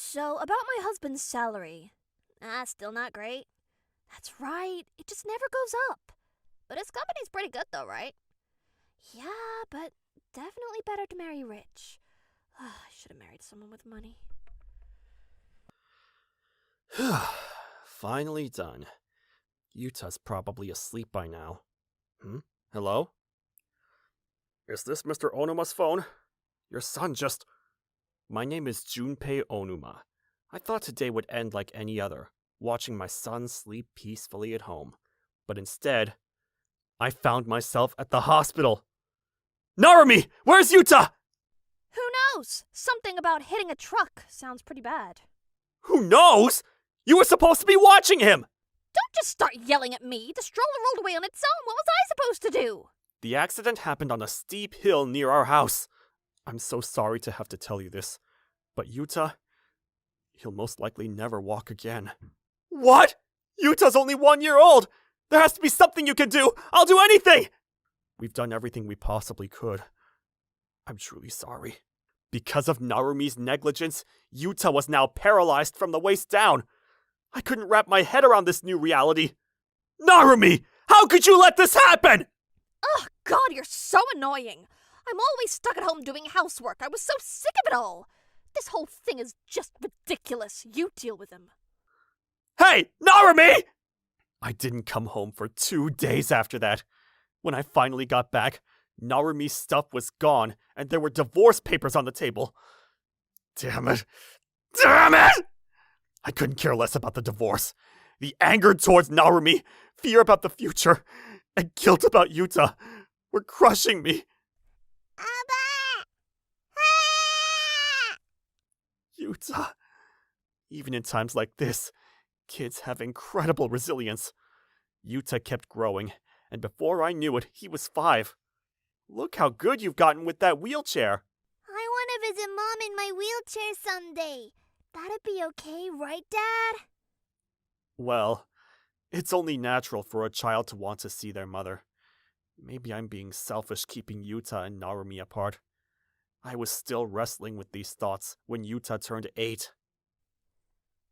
So, about my husband's salary. Still not great. That's right, it just never goes up. But his company's pretty good though, right? Yeah, but definitely better to marry rich. I should have married someone with money. Finally done. Yuta's probably asleep by now. Hello? Is this Mr. Onuma's phone? Your son just... My name is Junpei Onuma. I thought today would end like any other, watching my son sleep peacefully at home. But instead, I found myself at the hospital. Narumi! Where's Yuta? Who knows? Something about hitting a truck sounds pretty bad. Who knows? You were supposed to be watching him! Don't just start yelling at me. The stroller rolled away on its own. What was I supposed to do? The accident happened on a steep hill near our house. I'm so sorry to have to tell you this, but Yuta, he'll most likely never walk again. What? Yuta's only 1 year old! There has to be something you can do! I'll do anything! We've done everything we possibly could. I'm truly sorry. Because of Narumi's negligence, Yuta was now paralyzed from the waist down. I couldn't wrap my head around this new reality. Narumi! How could you let this happen? Ugh, God, you're so annoying. I'm always stuck at home doing housework. I was so sick of it all. This whole thing is just ridiculous. You deal with him. Hey, Narumi! I didn't come home for 2 days after that. When I finally got back, Narumi's stuff was gone, and there were divorce papers on the table. Damn it. Damn it! I couldn't care less about the divorce. The anger towards Narumi, fear about the future, and guilt about Yuta were crushing me. Abba! Yuta. Even in times like this, kids have incredible resilience. Yuta kept growing, and before I knew it, he was 5. Look how good you've gotten with that wheelchair. I want to visit Mom in my wheelchair someday. That'd be okay, right, Dad? Well, it's only natural for a child to want to see their mother. Maybe I'm being selfish keeping Yuta and Narumi apart. I was still wrestling with these thoughts when Yuta turned 8.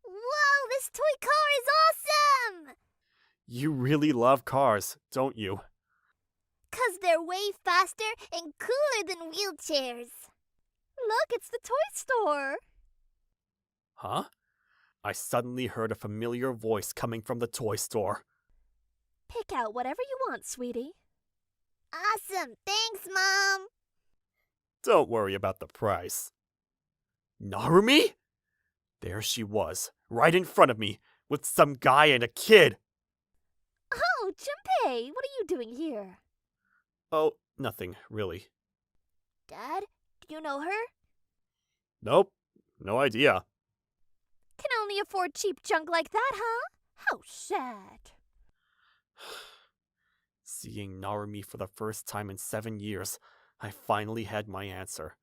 Whoa, this toy car is awesome! You really love cars, don't you? 'Cause they're way faster and cooler than wheelchairs. Look, it's the toy store. Huh? I suddenly heard a familiar voice coming from the toy store. Pick out whatever you want, sweetie. Awesome, thanks, Mom. Don't worry about the price. Narumi? There she was, right in front of me, with some guy and a kid. Oh, Junpei, what are you doing here? Oh, nothing, really. Dad, do you know her? Nope, no idea. Can only afford cheap junk like that, huh? How sad. Seeing Narumi for the first time in 7 years, I finally had my answer.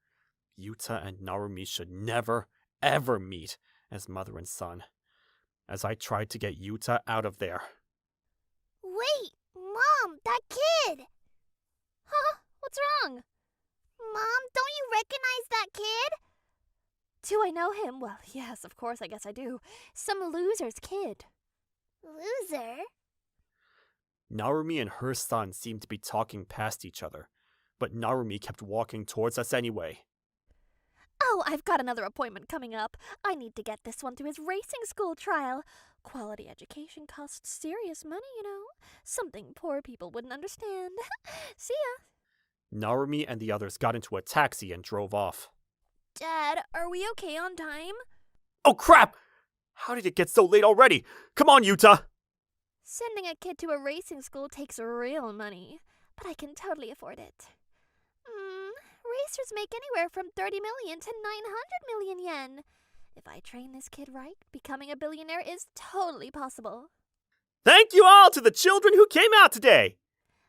Yuta and Narumi should never, ever meet as mother and son. As I tried to get Yuta out of there. Wait, Mom, that kid! Huh? What's wrong? Mom, don't you recognize that kid? Do I know him? Well, yes, of course, I guess I do. Some loser's kid. Loser? Narumi and her son seemed to be talking past each other, but Narumi kept walking towards us anyway. Oh, I've got another appointment coming up. I need to get this one through his racing school trial. Quality education costs serious money, you know. Something poor people wouldn't understand. See ya. Narumi and the others got into a taxi and drove off. Dad, are we okay on time? Oh crap! How did it get so late already? Come on, Yuta! Sending a kid to a racing school takes real money, but I can totally afford it. Racers make anywhere from 30 million to 900 million yen. If I train this kid right, becoming a billionaire is totally possible. Thank you all to the children who came out today!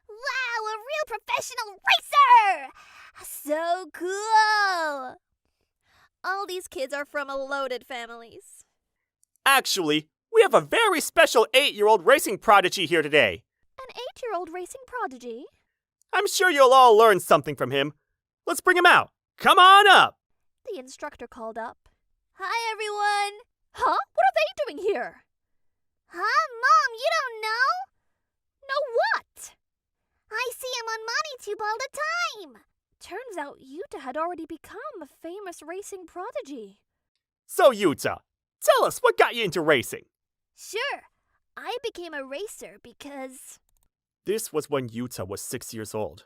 Wow, a real professional racer! So cool! All these kids are from loaded families. Actually, we have a very special 8-year-old racing prodigy here today. An 8-year-old racing prodigy? I'm sure you'll all learn something from him. Let's bring him out. Come on up! The instructor called up. Hi, everyone. Huh? What are they doing here? Huh? Mom, you don't know? No what? I see him on MoneyTube all the time. Turns out Yuta had already become a famous racing prodigy. So, Yuta, tell us what got you into racing. Sure. I became a racer because... This was when Yuta was 6 years old.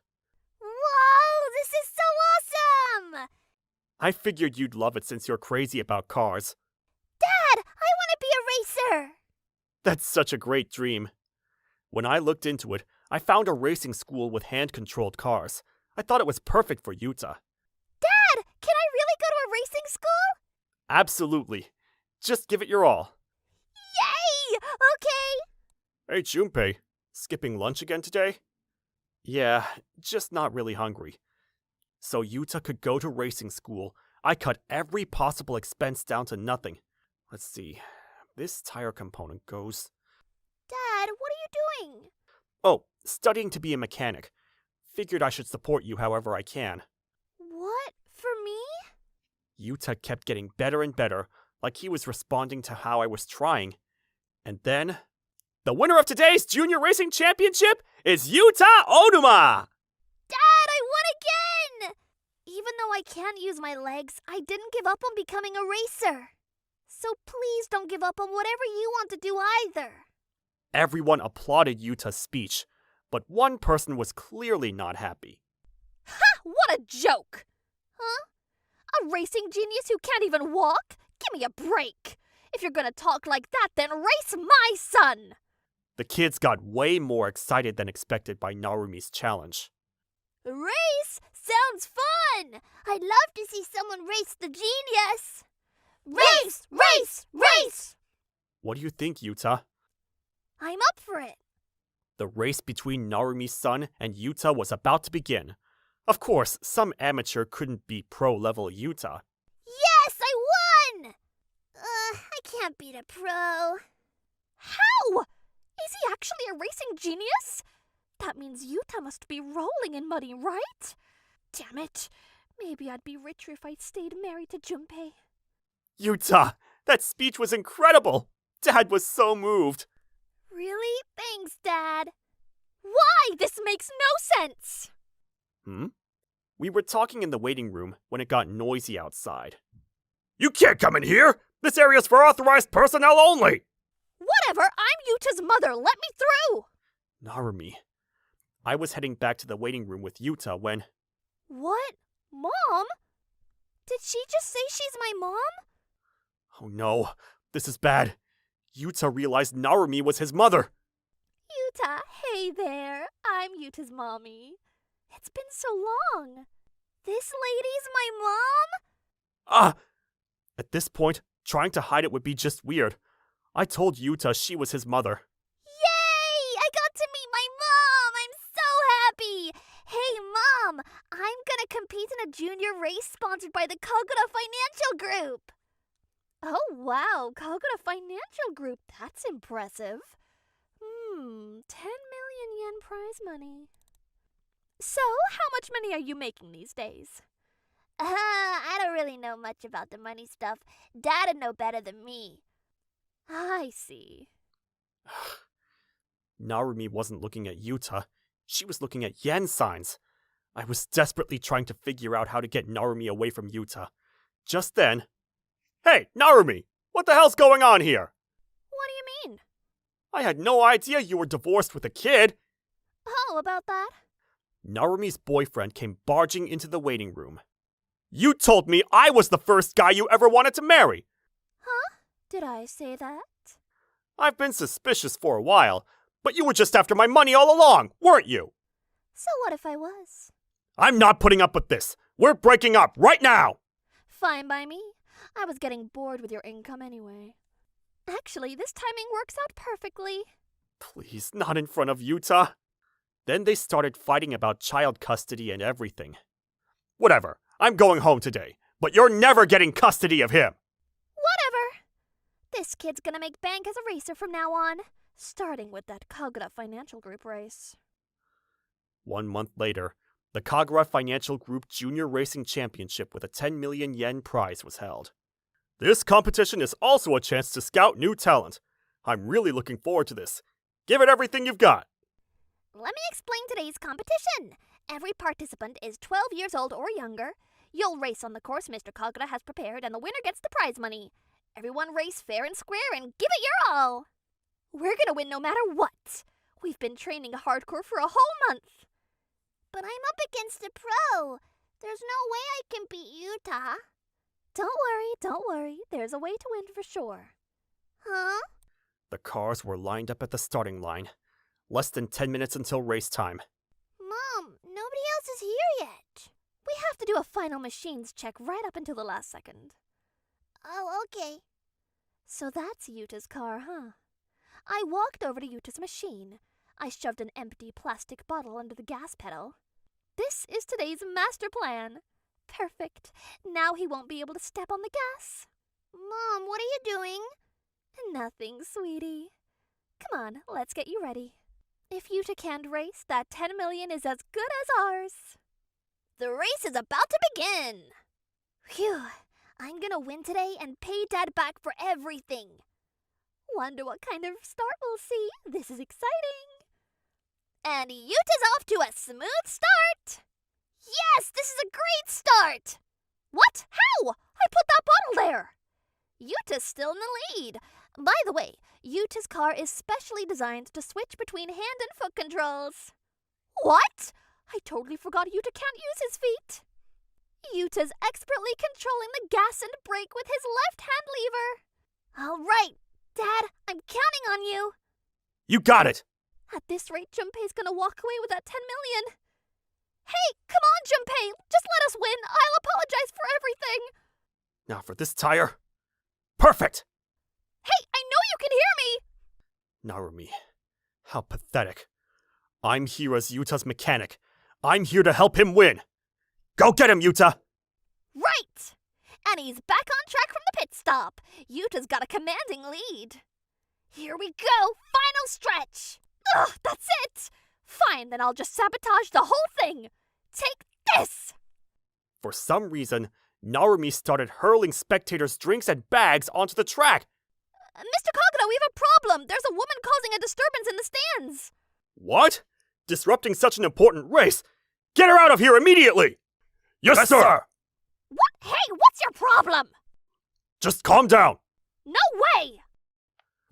Whoa, this is so awesome! I figured you'd love it since you're crazy about cars. Dad, I want to be a racer! That's such a great dream. When I looked into it, I found a racing school with hand-controlled cars. I thought it was perfect for Yuta. Dad, can I really go to a racing school? Absolutely. Just give it your all. Yay! Okay. Hey, Junpei, skipping lunch again today? Yeah, just not really hungry. So Yuta could go to racing school. I cut every possible expense down to nothing. Let's see. This tire component goes... Dad, what are you doing? Oh, studying to be a mechanic. Figured I should support you however I can. What? For me? Yuta kept getting better and better, like he was responding to how I was trying. And then... the winner of today's Junior Racing Championship is Yuta Onuma! Dad, I won again! Even though I can't use my legs, I didn't give up on becoming a racer. So please don't give up on whatever you want to do either. Everyone applauded Yuta's speech, but one person was clearly not happy. Ha! What a joke! Huh? A racing genius who can't even walk? Give me a break! If you're gonna talk like that, then race my son! The kids got way more excited than expected by Narumi's challenge. Race? Sounds fun! I'd love to see someone race the genius! Race! Race! Race! What do you think, Yuta? I'm up for it. The race between Narumi's son and Yuta was about to begin. Of course, some amateur couldn't beat pro-level Yuta. Yes, I won! I can't beat a pro. How? Is he actually a racing genius? That means Yuta must be rolling in money, right? Damn it. Maybe I'd be richer if I stayed married to Junpei. Yuta! That speech was incredible! Dad was so moved. Really? Thanks, Dad. Why? This makes no sense! We were talking in the waiting room when it got noisy outside. You can't come in here! This area's for authorized personnel only! Whatever, I'm Yuta's mother, let me through! Narumi. I was heading back to the waiting room with Yuta when... What? Mom? Did she just say she's my mom? Oh no, this is bad. Yuta realized Narumi was his mother. Yuta, hey there. I'm Yuta's mommy. It's been so long. This lady's my mom? At this point, trying to hide it would be just weird. I told Yuta she was his mother. Yay! I got to meet my mom! I'm so happy! Hey, Mom! I'm gonna compete in a junior race sponsored by the Kagura Financial Group! Oh, wow. Kagura Financial Group. That's impressive. 10 million yen prize money. So, how much money are you making these days? I don't really know much about the money stuff. Dad'd know better than me. I see. Narumi wasn't looking at Yuta. She was looking at yen signs. I was desperately trying to figure out how to get Narumi away from Yuta. Just then... Hey, Narumi! What the hell's going on here? What do you mean? I had no idea you were divorced with a kid! Oh, about that? Narumi's boyfriend came barging into the waiting room. You told me I was the first guy you ever wanted to marry! Huh? Did I say that? I've been suspicious for a while, but you were just after my money all along, weren't you? So what if I was? I'm not putting up with this! We're breaking up right now! Fine by me. I was getting bored with your income anyway. Actually, this timing works out perfectly. Please, not in front of Yuta. Then they started fighting about child custody and everything. Whatever, I'm going home today, but you're never getting custody of him! Whatever. This kid's gonna make bank as a racer from now on, starting with that Kagura Financial Group race. 1 month later, the Kagura Financial Group Junior Racing Championship with a 10 million yen prize was held. This competition is also a chance to scout new talent. I'm really looking forward to this. Give it everything you've got. Let me explain today's competition. Every participant is 12 years old or younger. You'll race on the course Mr. Kagura has prepared, and the winner gets the prize money. Everyone race fair and square and give it your all. We're gonna win no matter what. We've been training hardcore for a whole month. But I'm up against a pro. There's no way I can beat Yuta. Don't worry. There's a way to win for sure. Huh? The cars were lined up at the starting line. Less than 10 minutes until race time. Mom, nobody else is here yet. We have to do a final machines check right up until the last second. Oh, okay. So that's Yuta's car, huh? I walked over to Yuta's machine. I shoved an empty plastic bottle under the gas pedal. This is today's master plan. Perfect. Now he won't be able to step on the gas. Mom, what are you doing? Nothing, sweetie. Come on, let's get you ready. If Yuta can't race, that 10 million is as good as ours. The race is about to begin. Phew, I'm gonna win today and pay Dad back for everything. Wonder what kind of start we'll see. This is exciting. And Yuta's off to a smooth start. Yes, this is a great start. What? How? I put that bottle there. Yuta's still in the lead. By the way, Yuta's car is specially designed to switch between hand and foot controls. What? I totally forgot Yuta can't use his feet. Yuta's expertly controlling the gas and brake with his left-hand lever. All right, Dad, I'm counting on you. You got it! At this rate, Junpei's gonna walk away with that 10 million. Hey, come on, Junpei! Just let us win! I'll apologize for everything! Now for this tire. Perfect! Hey, I know you can hear me! Narumi, how pathetic. I'm here as Yuta's mechanic. I'm here to help him win. Go get him, Yuta! Right! And he's back on track from the pit stop. Yuta's got a commanding lead. Here we go! Final stretch! Ugh, that's it! Fine, then I'll just sabotage the whole thing! Take this! For some reason, Narumi started hurling spectators' drinks and bags onto the track. Mr. Kagura, we have a problem! There's a woman causing a disturbance in the stands! What? Disrupting such an important race? Get her out of here immediately! Yes, sir! What? Hey, what's your problem? Just calm down! No way!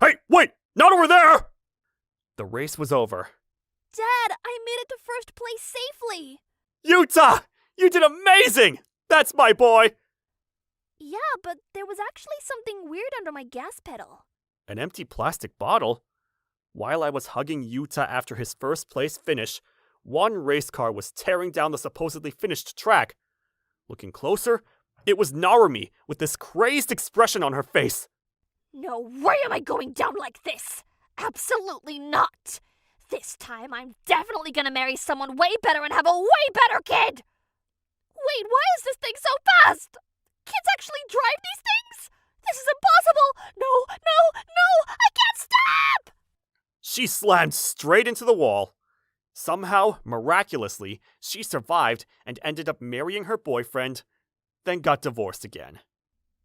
Hey, wait! Not over there! The race was over. Dad, I made it to first place safely! Yuta! You did amazing! That's my boy! Yeah, but there was actually something weird under my gas pedal. An empty plastic bottle? While I was hugging Yuta after his first place finish, one race car was tearing down the supposedly finished track. Looking closer, it was Narumi with this crazed expression on her face. No way am I going down like this! Absolutely not! This time I'm definitely gonna marry someone way better and have a way better kid! Wait, why is this thing so fast? Kids actually drive these things? This is impossible! No, I can't stop! She slammed straight into the wall. Somehow, miraculously, she survived and ended up marrying her boyfriend, then got divorced again.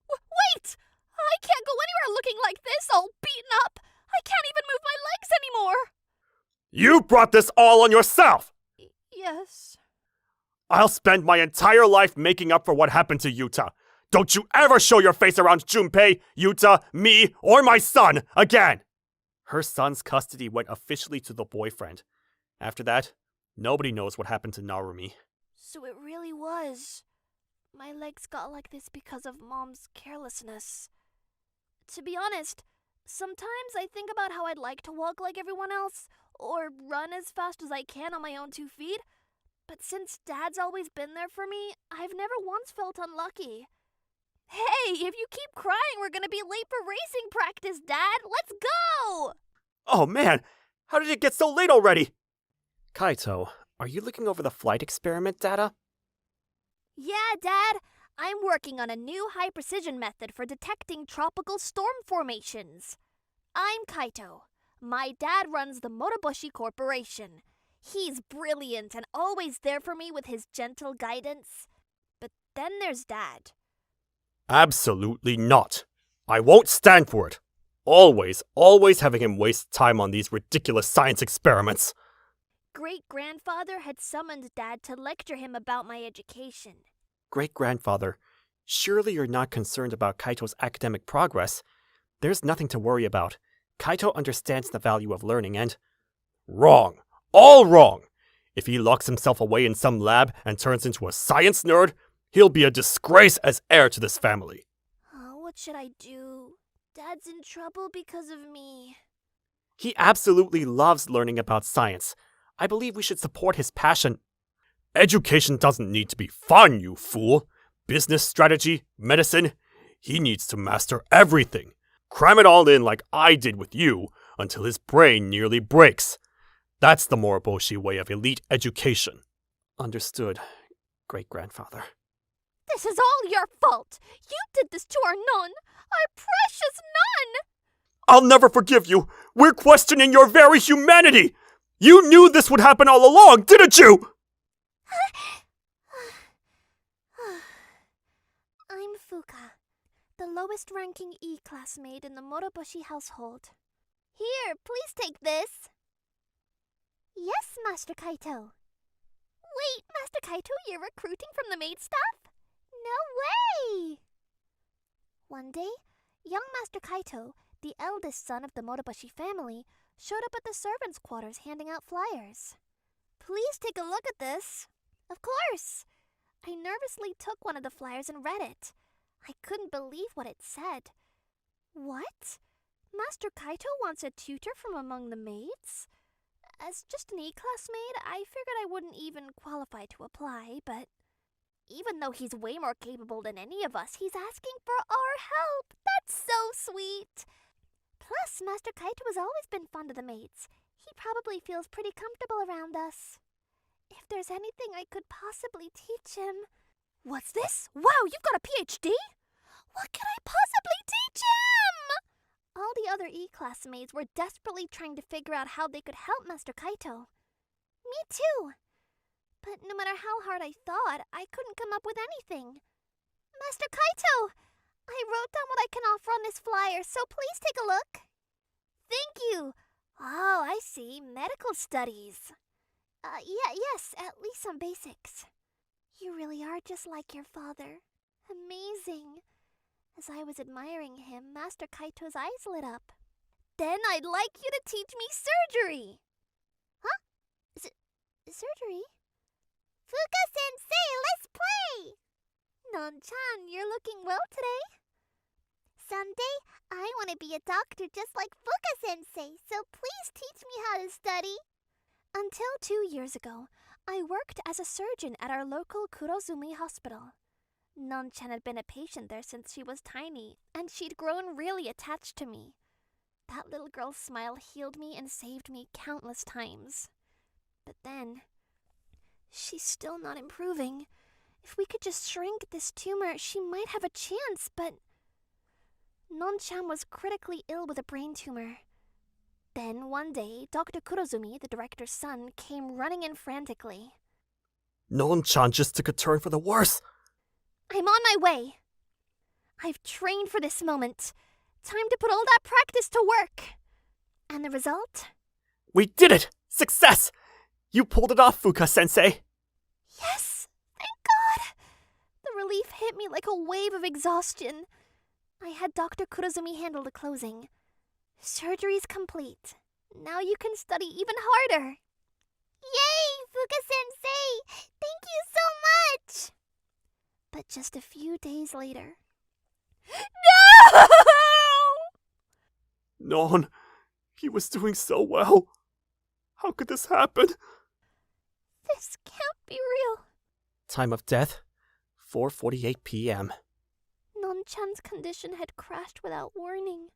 Wait! I can't go anywhere looking like this, all beaten up! I can't even move my legs anymore! You brought this all on yourself! Yes. I'll spend my entire life making up for what happened to Yuta. Don't you ever show your face around Junpei, Yuta, me, or my son again! Her son's custody went officially to the boyfriend. After that, nobody knows what happened to Narumi. So it really was. My legs got like this because of Mom's carelessness. To be honest, sometimes I think about how I'd like to walk like everyone else, or run as fast as I can on my own 2 feet. But since Dad's always been there for me, I've never once felt unlucky. Hey, if you keep crying, we're gonna be late for racing practice, Dad! Let's go! Oh man, how did it get so late already? Kaito, are you looking over the flight experiment data? Yeah, Dad. I'm working on a new high-precision method for detecting tropical storm formations. I'm Kaito. My dad runs the Motobushi Corporation. He's brilliant and always there for me with his gentle guidance. But then there's Dad. Absolutely not. I won't stand for it. Always having him waste time on these ridiculous science experiments. Great-grandfather had summoned Dad to lecture him about my education. Great-grandfather, surely you're not concerned about Kaito's academic progress. There's nothing to worry about. Kaito understands the value of learning and... Wrong! All wrong! If he locks himself away in some lab and turns into a science nerd, he'll be a disgrace as heir to this family. Oh, what should I do? Dad's in trouble because of me. He absolutely loves learning about science. I believe we should support his passion. Education doesn't need to be fun, you fool. Business strategy, medicine. He needs to master everything. Cram it all in like I did with you until his brain nearly breaks. That's the Moroboshi way of elite education. Understood, great-grandfather. This is all your fault! You did this to our nun! Our precious nun! I'll never forgive you! We're questioning your very humanity! You knew this would happen all along, didn't you? I'm Fuka, the lowest-ranking E-classmate in the Moroboshi household. Here, please take this. Yes, Master Kaito. Wait, Master Kaito, you're recruiting from the maid staff? No way! One day, young Master Kaito, the eldest son of the Moroboshi family, showed up at the servants' quarters handing out flyers. Please take a look at this. Of course. I nervously took one of the flyers and read it. I couldn't believe what it said. What? Master Kaito wants a tutor from among the maids? As just an E-class maid, I figured I wouldn't even qualify to apply, but even though he's way more capable than any of us, he's asking for our help. That's so sweet. Plus, Master Kaito has always been fond of the maids. He probably feels pretty comfortable around us. If there's anything I could possibly teach him... What's this? Wow, you've got a PhD? What can I possibly teach him? All the other E-class maids were desperately trying to figure out how they could help Master Kaito. Me too. But no matter how hard I thought, I couldn't come up with anything. Master Kaito! I wrote down what I can offer on this flyer, so please take a look. Thank you. Oh, I see. Medical studies. Yes, at least some basics. You really are just like your father. Amazing. As I was admiring him, Master Kaito's eyes lit up. Then I'd like you to teach me surgery. Huh? Surgery? Fuka-sensei, let's play! Non-chan, you're looking well today. Someday, I want to be a doctor just like Fuka-sensei, so please teach me how to study. Until 2 years ago, I worked as a surgeon at our local Kurozumi hospital. Non-chan had been a patient there since she was tiny, and she'd grown really attached to me. That little girl's smile healed me and saved me countless times. But then, she's still not improving. If we could just shrink this tumor, she might have a chance, but... Non-chan was critically ill with a brain tumor. Then, one day, Dr. Kurozumi, the director's son, came running in frantically. Non-chan just took a turn for the worse. I'm on my way. I've trained for this moment. Time to put all that practice to work. And the result? We did it! Success! You pulled it off, Fuka-sensei. Yes! Thank God! The relief hit me like a wave of exhaustion. I had Dr. Kurozumi handle the closing. Surgery's complete. Now you can study even harder. Yay, Fuka-sensei! Thank you so much! But just a few days later... No! Non, he was doing so well. How could this happen? This can't be real. Time of death, 4:48 p.m. Non-chan's condition had crashed without warning.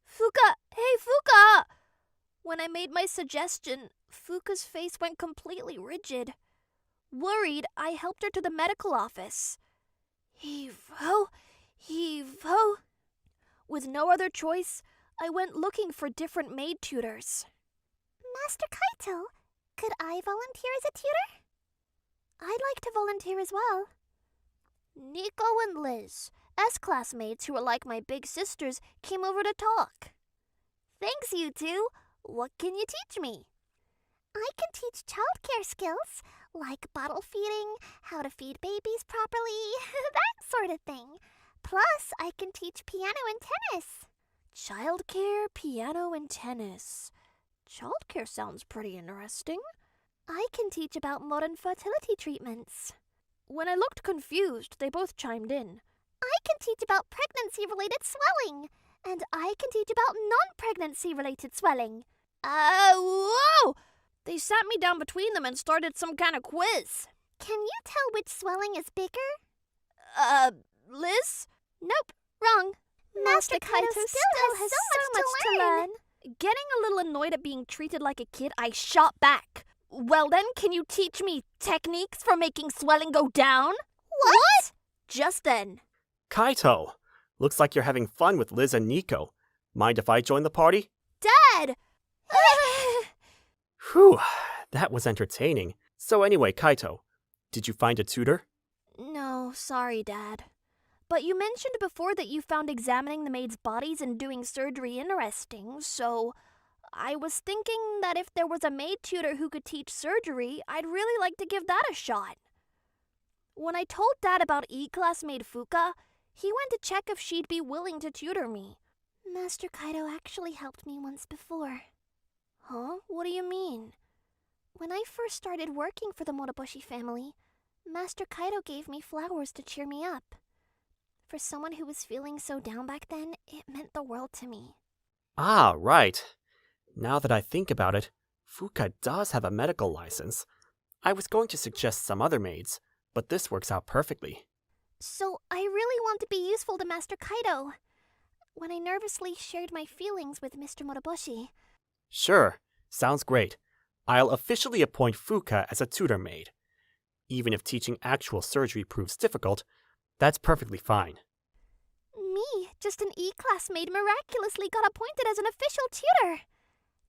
Fuka! Hey, Fuka! When I made my suggestion, Fuka's face went completely rigid. Worried, I helped her to the medical office. Heave-ho! Heave-ho! With no other choice, I went looking for different maid tutors. Master Kaito, could I volunteer as a tutor? I'd like to volunteer as well. Nico and Liz, S-classmates who were like my big sisters came over to talk. Thanks, you two. What can you teach me? I can teach childcare skills, like bottle feeding, how to feed babies properly, that sort of thing. Plus, I can teach piano and tennis. Childcare, piano, and tennis. Childcare sounds pretty interesting. I can teach about modern fertility treatments. When I looked confused, they both chimed in. I can teach about pregnancy-related swelling. And I can teach about non-pregnancy-related swelling. Whoa! They sat me down between them and started some kind of quiz. Can you tell which swelling is bigger? Liz? Nope, wrong. Master Kaito still has so much to learn. Getting a little annoyed at being treated like a kid, I shot back. Well then, can you teach me techniques for making swelling go down? What? Just then. Kaito, looks like you're having fun with Liz and Nico. Mind if I join the party? Dad! Whew, that was entertaining. So anyway, Kaito, did you find a tutor? No, sorry, Dad. But you mentioned before that you found examining the maids' bodies and doing surgery interesting, so I was thinking that if there was a maid tutor who could teach surgery, I'd really like to give that a shot. When I told Dad about E-class maid Fuka, he went to check if she'd be willing to tutor me. Master Kaito actually helped me once before. Huh? What do you mean? When I first started working for the Moroboshi family, Master Kaito gave me flowers to cheer me up. For someone who was feeling so down back then, it meant the world to me. Ah, right. Now that I think about it, Fuka does have a medical license. I was going to suggest some other maids, but this works out perfectly. So I really want to be useful to Master Kaito. When I nervously shared my feelings with Mr. Moroboshi. Sure, sounds great. I'll officially appoint Fuka as a tutor maid. Even if teaching actual surgery proves difficult, that's perfectly fine. Me, just an E-class maid, miraculously got appointed as an official tutor.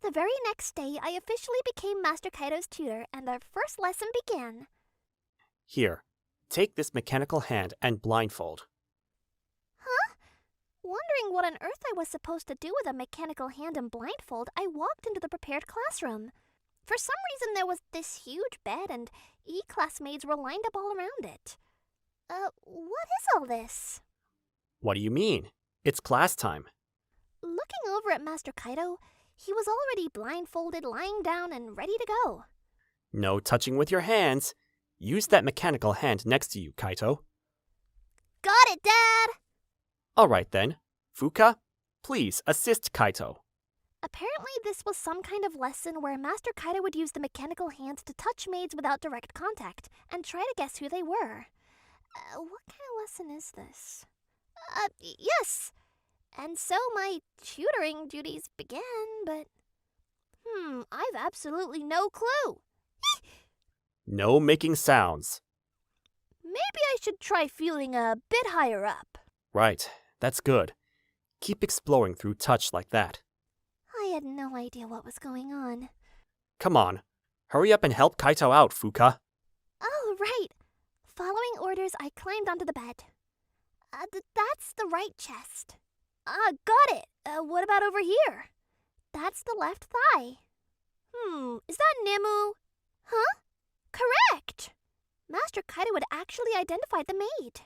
The very next day, I officially became Master Kaito's tutor, and our first lesson began. Here, take this mechanical hand and blindfold. Huh? Wondering what on earth I was supposed to do with a mechanical hand and blindfold, I walked into the prepared classroom. For some reason, there was this huge bed, and E-class maids were lined up all around it. What is all this? What do you mean? It's class time. Looking over at Master Kaito, he was already blindfolded, lying down, and ready to go. No touching with your hands. Use that mechanical hand next to you, Kaito. Got it, Dad! All right then. Fuka, please assist Kaito. Apparently this was some kind of lesson where Master Kaito would use the mechanical hand to touch maids without direct contact and try to guess who they were. What kind of lesson is this? Yes! And so my tutoring duties began, but... I've absolutely no clue. No making sounds. Maybe I should try feeling a bit higher up. Right, that's good. Keep exploring through touch like that. I had no idea what was going on. Come on, hurry up and help Kaito out, Fuka. Oh, right. Following orders, I climbed onto the bed. That's the right chest. Got it. What about over here? That's the left thigh. Is that Nimue? Huh? Correct! Master Kaito had actually identified the maid.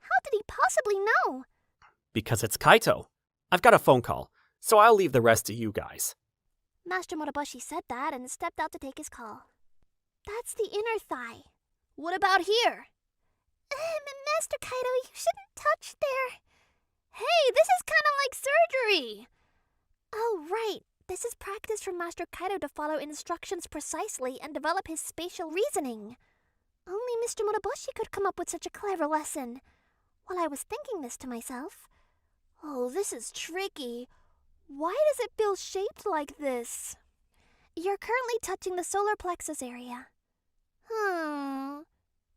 How did he possibly know? Because it's Kaito. I've got a phone call, so I'll leave the rest to you guys. Master Moroboshi said that and stepped out to take his call. That's the inner thigh. What about here? Master Kaito, you shouldn't touch there. Hey, this is kind of like surgery. Oh, right. This is practice from Master Kaito to follow instructions precisely and develop his spatial reasoning. Only Mr. Moroboshi could come up with such a clever lesson. While I was thinking this to myself, oh, this is tricky. Why does it feel shaped like this? You're currently touching the solar plexus area.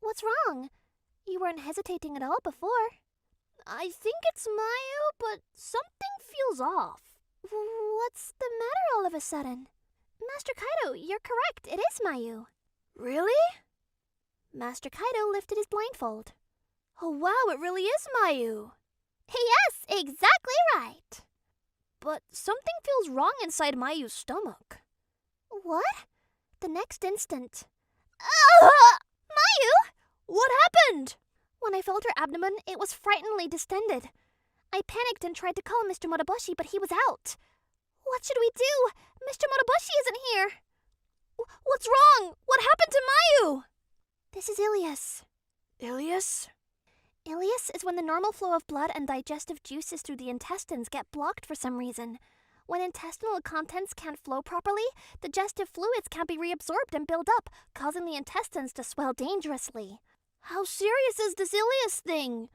What's wrong? You weren't hesitating at all before. I think it's Mayu, but something feels off. What's the matter all of a sudden? Master Kaito, you're correct. It is Mayu. Really? Master Kaito lifted his blindfold. Oh wow, it really is Mayu. Yes, exactly right. But something feels wrong inside Mayu's stomach. What? The next instant. Mayu! What happened? When I felt her abdomen, it was frighteningly distended. I panicked and tried to call Mr. Motobushi, but he was out. What should we do? Mr. Motobushi isn't here. What's wrong? What happened to Mayu? This is ileus. Ileus? Ileus is when the normal flow of blood and digestive juices through the intestines get blocked for some reason. When intestinal contents can't flow properly, digestive fluids can't be reabsorbed and build up, causing the intestines to swell dangerously. How serious is this ileus thing?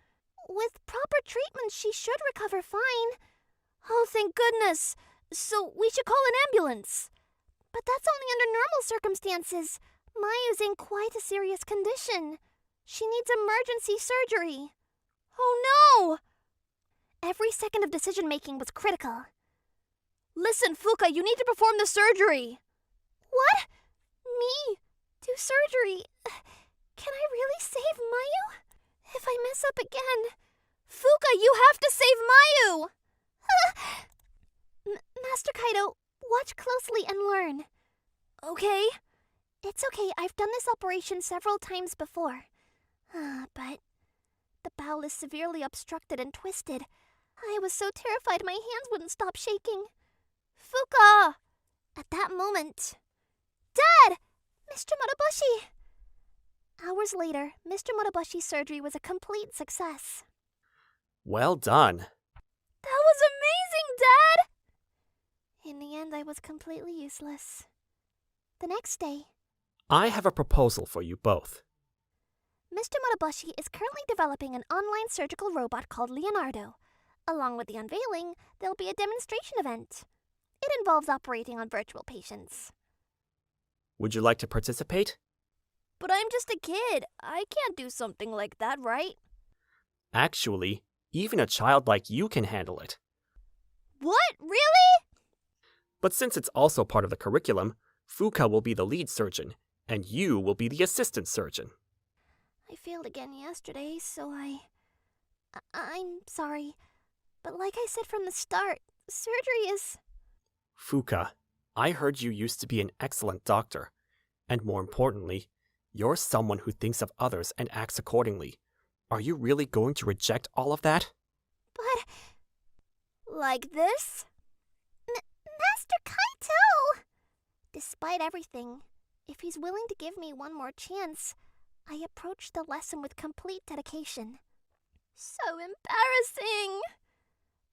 With proper treatment, she should recover fine. Oh, thank goodness. So we should call an ambulance. But that's only under normal circumstances. Mayu's in quite a serious condition. She needs emergency surgery. Oh no! Every second of decision-making was critical. Listen, Fuka, you need to perform the surgery. What? Me? Do surgery? Can I really save Mayu? If I mess up again... Fuka, you have to save Mayu! Master Kaido, watch closely and learn. Okay. It's okay, I've done this operation several times before. But the bowel is severely obstructed and twisted. I was so terrified my hands wouldn't stop shaking. Fuka! At that moment... Dad! Mr. Motobushi! Hours later, Mr. Motobushi's surgery was a complete success. Well done. That was amazing, Dad! In the end, I was completely useless. The next day... I have a proposal for you both. Mr. Motobushi is currently developing an online surgical robot called Leonardo. Along with the unveiling, there'll be a demonstration event. It involves operating on virtual patients. Would you like to participate? But I'm just a kid. I can't do something like that, right? Actually, even a child like you can handle it. What? Really? But since it's also part of the curriculum, Fuka will be the lead surgeon, and you will be the assistant surgeon. I failed again yesterday, so I'm sorry. But like I said from the start, surgery is... Fuka, I heard you used to be an excellent doctor. And more importantly, you're someone who thinks of others and acts accordingly. Are you really going to reject all of that? But... Like this? Master Kaito! Despite everything, if he's willing to give me one more chance, I approached the lesson with complete dedication. So embarrassing!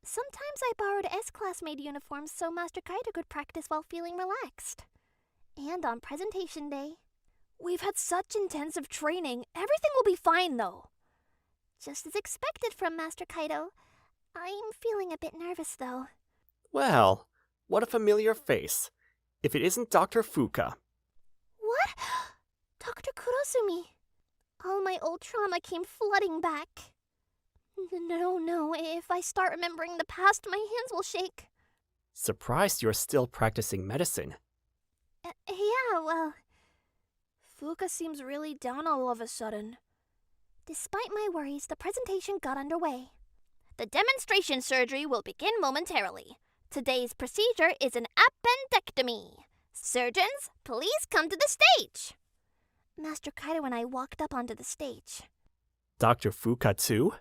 Sometimes I borrowed S-class-made uniforms so Master Kaito could practice while feeling relaxed. And on presentation day... We've had such intensive training. Everything will be fine, though. Just as expected from Master Kaito. I'm feeling a bit nervous, though. Well, what a familiar face. If it isn't Dr. Fuka. What? Dr. Kurosumi. All my old trauma came flooding back. No, if I start remembering the past, my hands will shake. Surprised you're still practicing medicine. Yeah, well... Fuka seems really down all of a sudden. Despite my worries, the presentation got underway. The demonstration surgery will begin momentarily. Today's procedure is an appendectomy. Surgeons, please come to the stage. Master Kaito and I walked up onto the stage. Dr. Fuka too?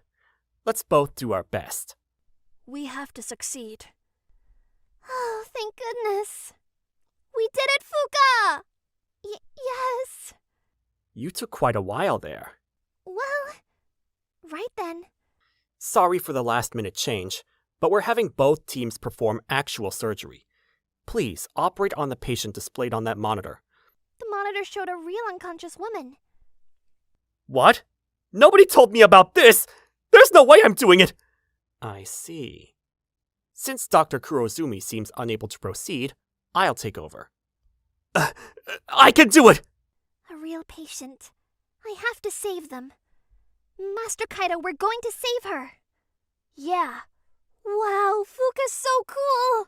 Let's both do our best. We have to succeed. Oh, thank goodness. We did it, Fuka! Yes. You took quite a while there. Well, right then. Sorry for the last-minute change, but we're having both teams perform actual surgery. Please, operate on the patient displayed on that monitor. The monitor showed a real unconscious woman. What? Nobody told me about this! There's no way I'm doing it! I see. Since Dr. Kurozumi seems unable to proceed, I'll take over. I can do it! A real patient. I have to save them. Master Kaito, we're going to save her. Yeah. Wow, Fuka's so cool!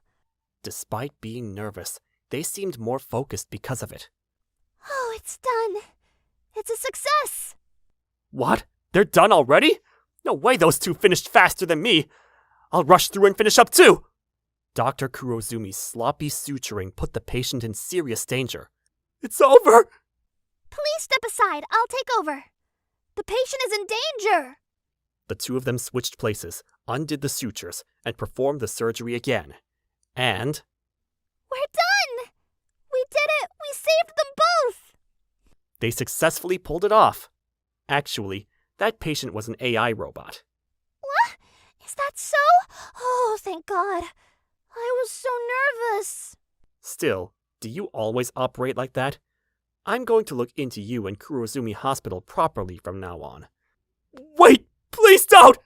Despite being nervous, they seemed more focused because of it. Oh, it's done. It's a success! What? They're done already? No way those two finished faster than me! I'll rush through and finish up too! Dr. Kurozumi's sloppy suturing put the patient in serious danger. It's over! Please step aside. I'll take over. The patient is in danger. The two of them switched places, undid the sutures, and performed the surgery again. And We're done! We did it! We saved them both! they successfully pulled it off. Actually, that patient was an AI robot. What? Is that so? Oh, thank God. I was so nervous. Still, do you always operate like that? I'm going to look into you and Kurozumi Hospital properly from now on. Wait! Please don't!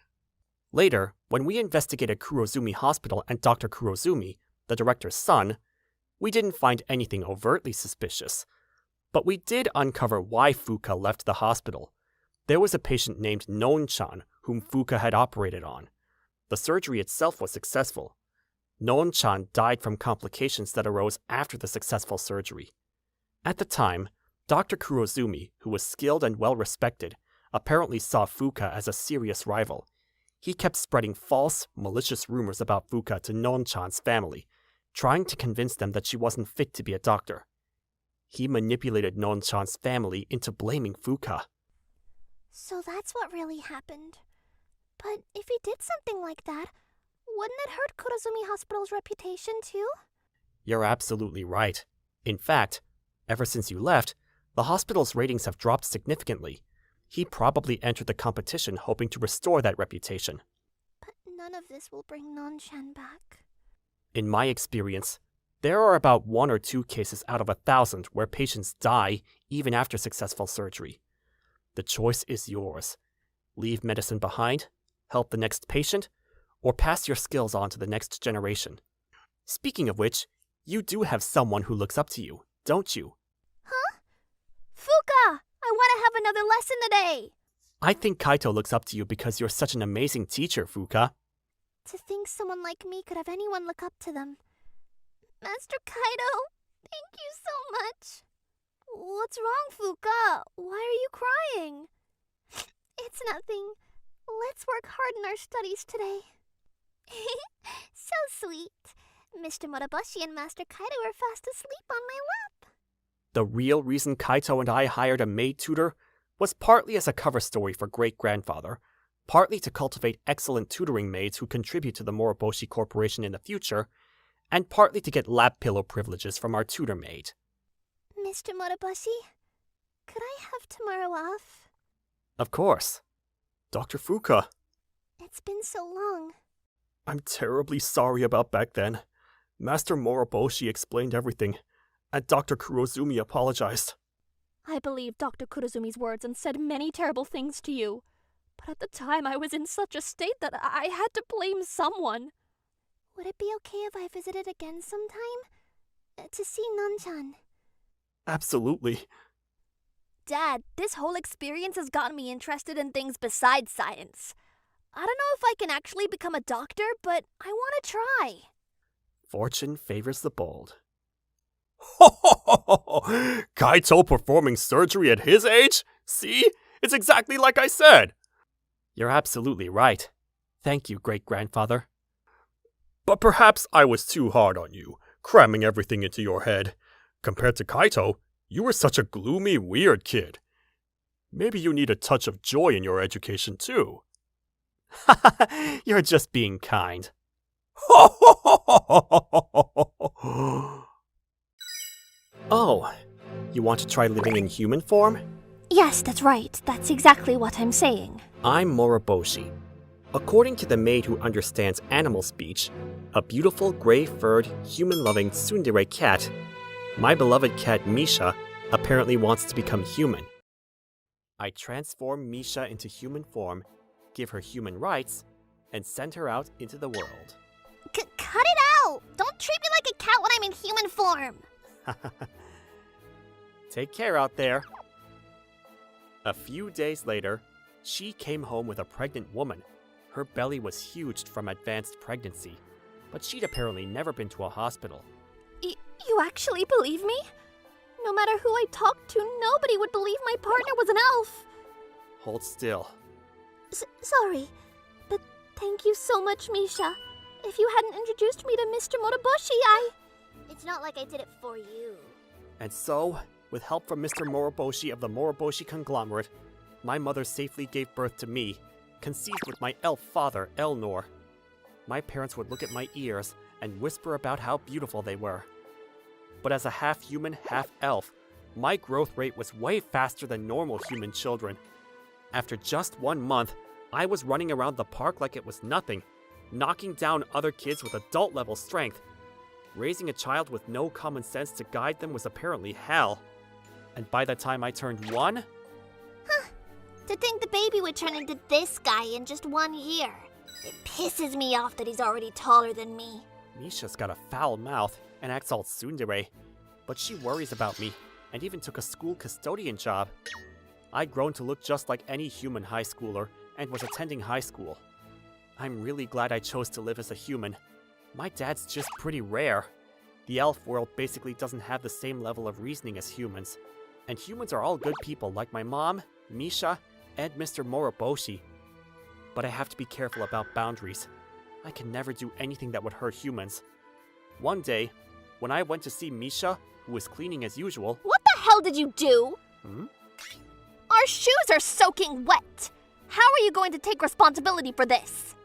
Later, when we investigated Kurozumi Hospital and Dr. Kurozumi, the director's son, we didn't find anything overtly suspicious. But we did uncover why Fuka left the hospital. There was a patient named Non-chan whom Fuka had operated on. The surgery itself was successful. Non-chan died from complications that arose after the successful surgery. At the time, Dr. Kurozumi, who was skilled and well-respected, apparently saw Fuka as a serious rival. He kept spreading false, malicious rumors about Fuka to Non-chan's family, trying to convince them that she wasn't fit to be a doctor. He manipulated Non-chan's family into blaming Fuka. So that's what really happened. But if he did something like that, wouldn't it hurt Kurozumi Hospital's reputation too? You're absolutely right. In fact, ever since you left, the hospital's ratings have dropped significantly. He probably entered the competition hoping to restore that reputation. But none of this will bring Non-chan back. In my experience, there are about 1 or 2 cases out of 1,000 where patients die even after successful surgery. The choice is yours. Leave medicine behind, help the next patient, or pass your skills on to the next generation. Speaking of which, you do have someone who looks up to you, don't you? Huh? Fuka! I want to have another lesson today! I think Kaito looks up to you because you're such an amazing teacher, Fuka. To think someone like me could have anyone look up to them. Master Kaito, thank you so much. What's wrong, Fuka? Why are you crying? It's nothing. Let's work hard in our studies today. So sweet. Mr. Muraboshi and Master Kaito are fast asleep on my lap. The real reason Kaito and I hired a maid tutor was partly as a cover story for great-grandfather, partly to cultivate excellent tutoring maids who contribute to the Muraboshi Corporation in the future, and partly to get lap pillow privileges from our tutor maid. Mr. Muraboshi, could I have tomorrow off? Of course. Dr. Fuka, It's been so long. I'm terribly sorry about back then. Master Muraboshi explained everything, and Dr. Kurozumi apologized. I believed Dr. Kurozumi's words and said many terrible things to you. But at the time I was in such a state that I had to blame someone. Would it be okay if I visited again sometime? To see Non-chan. Absolutely. Dad, this whole experience has gotten me interested in things besides science. I don't know if I can actually become a doctor, but I want to try. Fortune favors the bold. Ho ho ho ho! Kaito performing surgery at his age? See? It's exactly like I said! You're absolutely right. Thank you, great-grandfather. But perhaps I was too hard on you, cramming everything into your head. Compared to Kaito, you were such a gloomy, weird kid. Maybe you need a touch of joy in your education, too. You're just being kind. Oh, you want to try living in human form? Yes, that's right. That's exactly what I'm saying. I'm Muraboshi. According to the maid who understands animal speech, a beautiful gray-furred, human-loving tsundere cat, my beloved cat Misha apparently wants to become human. I transform Misha into human form, give her human rights, and send her out into the world. Cut it out! Don't treat me like a cat when I'm in human form! Take care out there. A few days later, she came home with a pregnant woman. Her belly was huge from advanced pregnancy, but she'd apparently never been to a hospital. You actually believe me? No matter who I talked to, nobody would believe my partner was an elf. Hold still. Sorry, but thank you so much, Misha. If you hadn't introduced me to Mr. Moroboshi, It's not like I did it for you. And so, with help from Mr. Moroboshi of the Moroboshi conglomerate, my mother safely gave birth to me, conceived with my elf father, Elnor. My parents would look at my ears and whisper about how beautiful they were. But as a half-human, half-elf, my growth rate was way faster than normal human children. After just 1 month, I was running around the park like it was nothing, knocking down other kids with adult-level strength. Raising a child with no common sense to guide them was apparently hell. And by the time I turned 1... To think the baby would turn into this guy in just 1 year. It pisses me off that he's already taller than me. Misha's got a foul mouth and acts all tsundere, but she worries about me and even took a school custodian job. I'd grown to look just like any human high schooler and was attending high school. I'm really glad I chose to live as a human. My dad's just pretty rare. The elf world basically doesn't have the same level of reasoning as humans, and humans are all good people like my mom, Misha, and Mr. Moroboshi. But I have to be careful about boundaries. I can never do anything that would hurt humans. One day, when I went to see Misha, who was cleaning as usual... What the hell did you do? Our shoes are soaking wet. How are you going to take responsibility for this?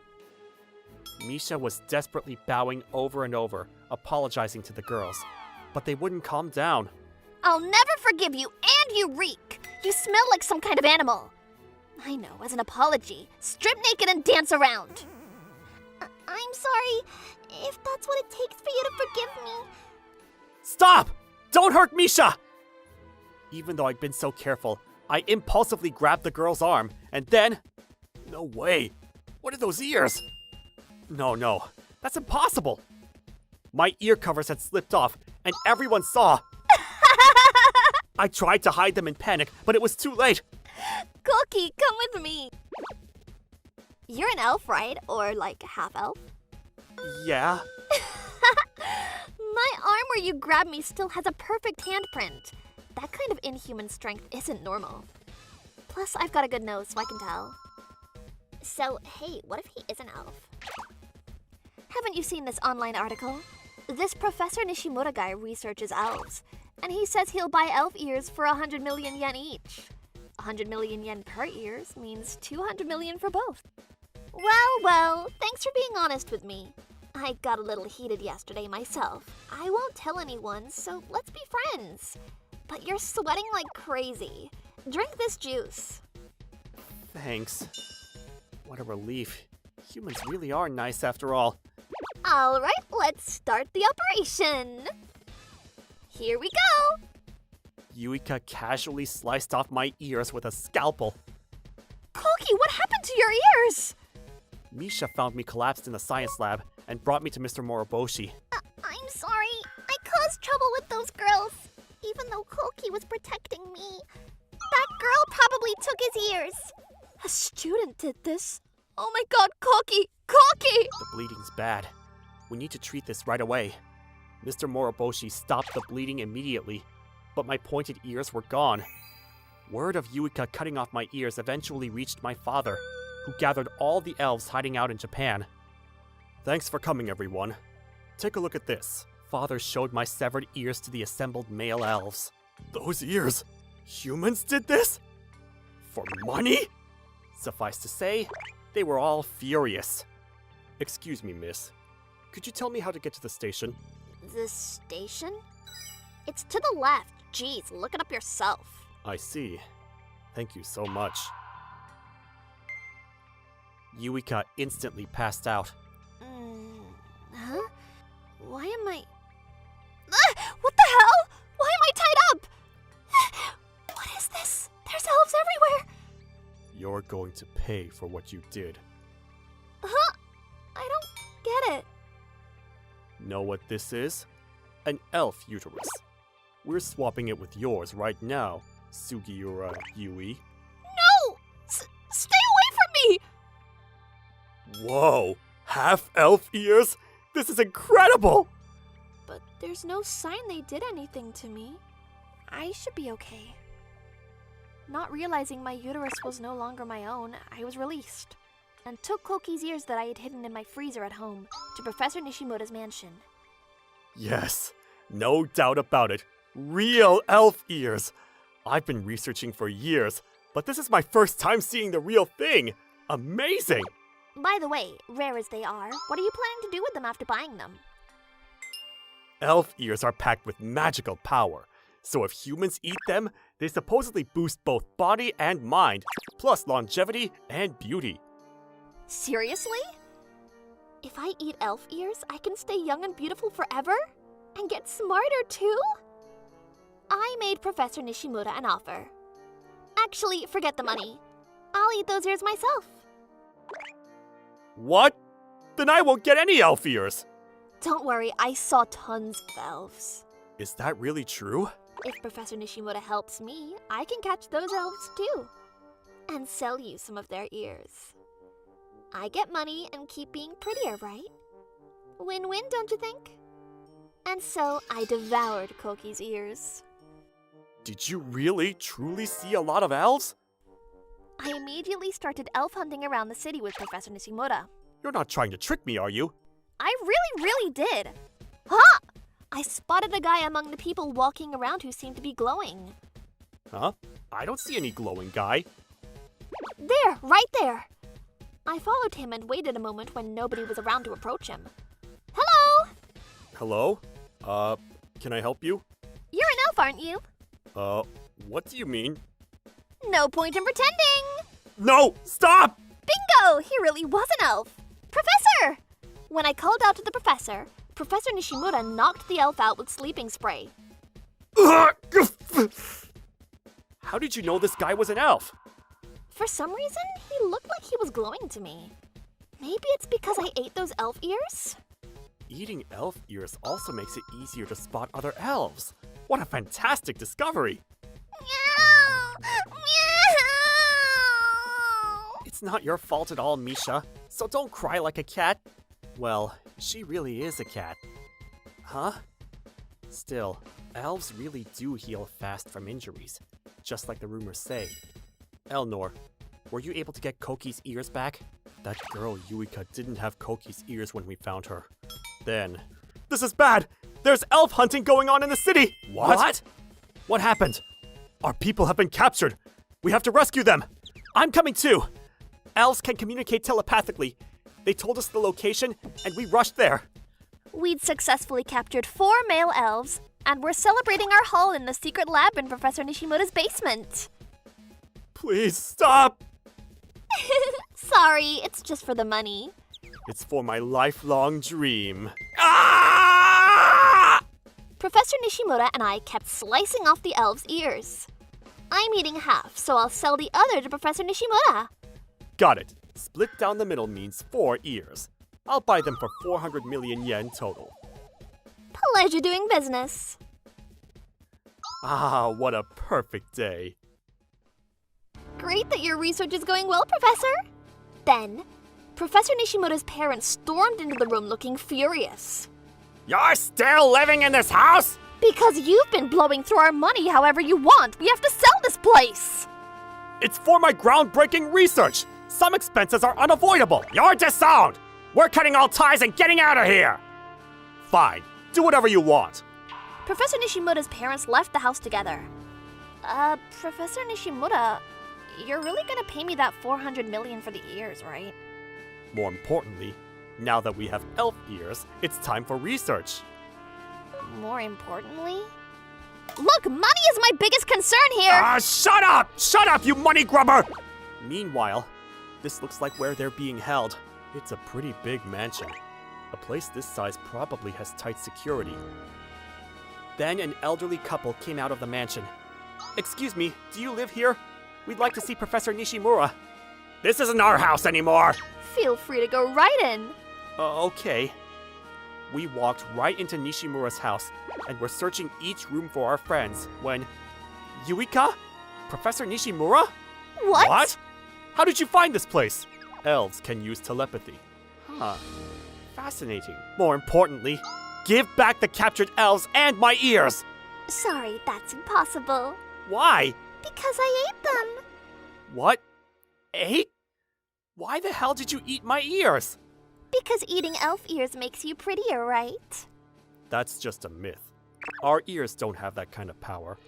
Misha was desperately bowing over and over, apologizing to the girls. But they wouldn't calm down. I'll never forgive you, and you reek. You smell like some kind of animal. I know, as an apology, strip naked and dance around. I'm sorry, if that's what it takes for you to forgive me. Stop! Don't hurt Misha! Even though I'd been so careful, I impulsively grabbed the girl's arm, and then... No way! What are those ears? No, that's impossible! My ear covers had slipped off, and everyone saw! I tried to hide them in panic, but it was too late! Cookie, come with me. You're an elf, right? Or like half-elf? Yeah? My arm where you grabbed me still has a perfect handprint. That kind of inhuman strength isn't normal. Plus, I've got a good nose, so I can tell. So, hey, what if he is an elf? Haven't you seen this online article? This Professor Nishimura guy researches elves, and he says he'll buy elf ears for 100 million yen each. 100 million yen per ears means 200 million for both. Well, thanks for being honest with me. I got a little heated yesterday myself. I won't tell anyone, so let's be friends. But you're sweating like crazy. Drink this juice. Thanks. What a relief. Humans really are nice after all. All right, let's start the operation. Here we go. Yuika casually sliced off my ears with a scalpel. Koki, what happened to your ears? Misha found me collapsed in the science lab and brought me to Mr. Moroboshi. I'm sorry. I caused trouble with those girls. Even though Koki was protecting me. That girl probably took his ears. A student did this? Oh my god, Koki! Koki! The bleeding's bad. We need to treat this right away. Mr. Moroboshi stopped the bleeding immediately, but my pointed ears were gone. Word of Yuika cutting off my ears eventually reached my father, who gathered all the elves hiding out in Japan. Thanks for coming, everyone. Take a look at this. Father showed my severed ears to the assembled male elves. Those ears? Humans did this? For money? Suffice to say, they were all furious. Excuse me, miss. Could you tell me how to get to the station? The station? It's to the left. Jeez, look it up yourself. I see. Thank you so much. Yuika instantly passed out. Huh? Why am I... What the hell? Why am I tied up? What is this? There's elves everywhere. You're going to pay for what you did. Huh? I don't get it. Know what this is? An elf uterus. We're swapping it with yours right now, Sugiura Yui. No! Stay away from me! Whoa! Half-elf ears? This is incredible! But there's no sign they did anything to me. I should be okay. Not realizing my uterus was no longer my own, I was released and took Koki's ears that I had hidden in my freezer at home to Professor Nishimura's mansion. Yes, no doubt about it. Real elf ears. I've been researching for years, but this is my first time seeing the real thing. Amazing! By the way, rare as they are, what are you planning to do with them after buying them? Elf ears are packed with magical power, so if humans eat them, they supposedly boost both body and mind, plus longevity and beauty. Seriously? If I eat elf ears, I can stay young and beautiful forever? And get smarter too? I made Professor Nishimura an offer. Actually, forget the money. I'll eat those ears myself. What? Then I won't get any elf ears! Don't worry, I saw tons of elves. Is that really true? If Professor Nishimura helps me, I can catch those elves too. And sell you some of their ears. I get money and keep being prettier, right? Win-win, don't you think? And so I devoured Koki's ears. Did you really, truly see a lot of elves? I immediately started elf hunting around the city with Professor Nishimura. You're not trying to trick me, are you? I really did. Ha! I spotted a guy among the people walking around who seemed to be glowing. Huh? I don't see any glowing guy. There, right there. I followed him and waited a moment when nobody was around to approach him. Hello! Hello? Can I help you? You're an elf, aren't you? What do you mean? No point in pretending! No! Stop! Bingo! He really was an elf! Professor! When I called out to the professor, Professor Nishimura knocked the elf out with sleeping spray. How did you know this guy was an elf? For some reason, he looked like he was glowing to me. Maybe it's because I ate those elf ears? Eating elf ears also makes it easier to spot other elves. What a fantastic discovery! Meow! Meow! It's not your fault at all, Misha, so don't cry like a cat. Well, she really is a cat. Huh? Still, elves really do heal fast from injuries, just like the rumors say. Elnor, were you able to get Koki's ears back? That girl Yuika didn't have Koki's ears when we found her. Then... This is bad! There's elf hunting going on in the city! What? What happened? Our people have been captured! We have to rescue them! I'm coming too! Elves can communicate telepathically. They told us the location, and we rushed there. We'd successfully captured 4 male elves, and we're celebrating our haul in the secret lab in Professor Nishimura's basement. Please stop! Sorry, it's just for the money. It's for my lifelong dream. Ah! Professor Nishimura and I kept slicing off the elves' ears. I'm eating half, so I'll sell the other to Professor Nishimura. Got it. Split down the middle means 4 ears. I'll buy them for 400 million yen total. Pleasure doing business. Ah, what a perfect day. Great that your research is going well, Professor. Then, Professor Nishimura's parents stormed into the room looking furious. You're still living in this house? Because you've been blowing through our money however you want. We have to sell this place. It's for my groundbreaking research. Some expenses are unavoidable. You're disowned. We're cutting all ties and getting out of here. Fine. Do whatever you want. Professor Nishimura's parents left the house together. Professor Nishimura, you're really gonna pay me that 400 million for the ears, right? More importantly, now that we have elf ears, it's time for research. More importantly? Look, money is my biggest concern here! Shut up! Shut up, you money grubber! Meanwhile, this looks like where they're being held. It's a pretty big mansion. A place this size probably has tight security. Then an elderly couple came out of the mansion. Excuse me, do you live here? We'd like to see Professor Nishimura. This isn't our house anymore! Feel free to go right in. Okay. We walked right into Nishimura's house and were searching each room for our friends when... Yuika? Professor Nishimura? What? How did you find this place? Elves can use telepathy. Huh. Fascinating. More importantly, give back the captured elves and my ears! Sorry, that's impossible. Why? Because I ate them. What? Ate? Why the hell did you eat my ears? Because eating elf ears makes you prettier, right? That's just a myth. Our ears don't have that kind of power.